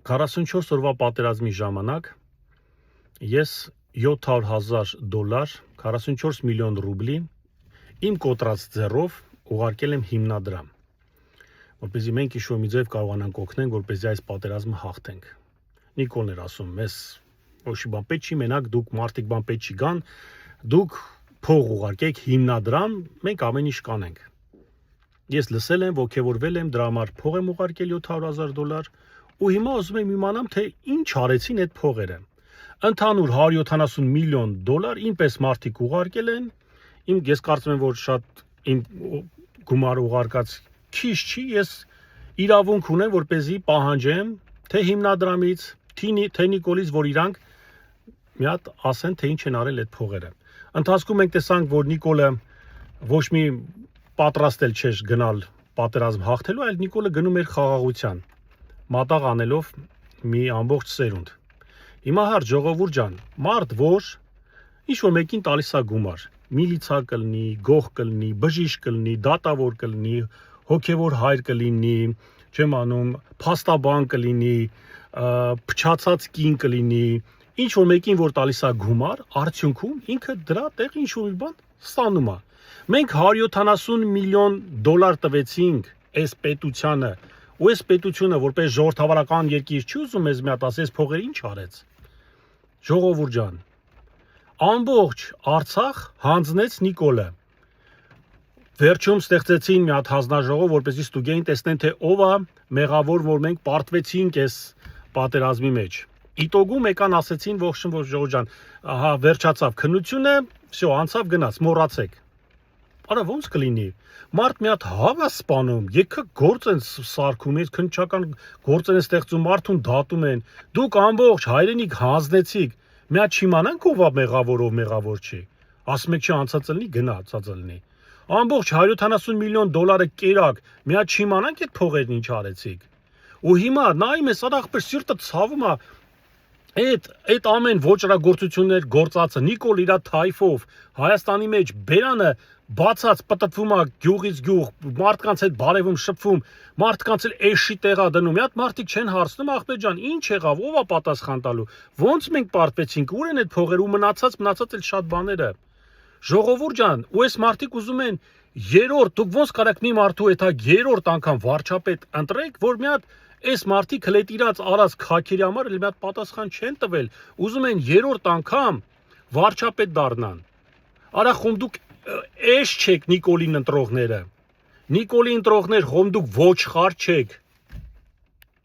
44 օրվա պատերազմի ժամանակ ես $700,000, 44 միլիոն ռուբլի իմ կոտրած ձեռով ուղարկել եմ հիմնադրամ, որպեսզի մենք ինչ-որ մի ձև կարողանանք օգնենք, որպեսզի այս պատերազմը հաղթենք։ Նիկոլն էր ասում, մեզ ոչ մի բան պետք չի, մենակ դուք մարդիկ բան պետք չի գան, դուք փող ուղարկեք հիմնադրամ, մենք ամեն ինչ կանենք։ Ես լսել եմ, ոգևորվել եմ, դրա համար փող եմ ուղարկել $700,000 ու հիմա ուզում եմ իմանամ, թե ինչ արեցին այդ փողերը։ Ընդհանուր $170 միլիոն ինպես մարդիկ ուղարկել են, ես կարծում եմ, որ շատ իմ գումար ուղարկած քիչ չի, ես իրավունք ունեմ, որպեսզի պահանջեմ, թե հիմնադրամից, թե Նիկոլից, որ իրանք մի հատ ասեն, թե ինչ են արել այդ փողերը։ Ընթացքում մենք տեսանք, որ Նիկոլը ոչ մի պատրաստել չէր գնալ պատերազմ հաղթելու, այլ Նիկոլը գնում էր խաղաղության, մատաղ անելով մի ամբողջ սերունդ։ Հիմա հարց ժողովուրդ ջան, մարդ որ ինչ-որ մեկին տալիս է գումար, միլիցա կլինի, գող կլինի, բժիշկ կլինի, դատավոր կլինի, հոգևոր հայր կլինի, չեմ անում, փաստաբան կլինի, փչացած կին կլինի, ինչ-որ մեկին որ տալիս է գումար, արդյունքում ինքը դրա տեղ ինչ-որ մի բան ստանում է։ Մենք $170 միլիոն տվեցինք այս պետությանը, ու այս պետությունը որպես ժողովրդավարական երկիր չի ուզում մեզ մի հատ ասես փողերը ինչ արեց։ Ժողովուրդ ջան, ամբողջ Արցախ հանձնեց Նիկոլը։ Վերջում ստեղծեցին մի հատ հանձնաժողով, որպեսզի ստուգեին, տեսնեն, թե ով է մեղավոր, որ մենք պարտվեցինք այս պատերազմի մեջ։ Իտոգում եկան ասեցին, ողջույն ժողովուրդ ջան, ահա վերջացավ քննությունը, всё, անցավ գնաց, մոռացեք։ Արա ոնց կլինի։ Մարդ մի հատ հավ է սպանում, եկը գործ են սարքում, այս քննչական գործ են ստեղծում, մարդուն դատում են։ Դուք ամբողջ հայրենիք հանձնեցիք, մի հատ չիմանանք ով է մեղավոր, ով մեղավոր չի։ Ասում եք չի անցած լինի, գնացած լինի։ Ամբողջ $170 միլիոն կերակ, մի հատ չիմանանք այդ փողերն ինչ արեցիք։ Ու հիմա նայում ես, ախպեր սիրտը ցավում է։ Այդ ամեն ոչրագործություններ գործածը Նիկոլ իր թայֆով Հայաստանի մեջ բերանը բացած պտտվում է գյուղից գյուղ, մարդկանց հետ բարևում շփվում, մարդկանց էլ էշի տեղա դնում։ Մի հատ մարդիկ չեն հարցնում, ախպեր ջան, ինչ եղավ, ով է պատասխան տալու։ Ոնց մենք պարտվեցինք, ուր են այդ փողերը ու մնացած էլ շատ բաները։ Ժողովուրդ ջան, ու այս մարդիկ ուզում են երրորդ, դուք ոնց կարաք մի մարդու հետ երրորդ անգամ վարչապետ ընտրեք, որ մի հատ այս մարդիկ հլետիրած արած քաքերի համար էլ մի հատ պատասխան չեն տվել, ուզում են երրորդ անգամ վարչապետ դառնան։ Արա խոմ դուք էշ չեք Նիկոլին ընտրողները։ Նիկոլի ընտրողներ խոմ դուք ոչխար չեք։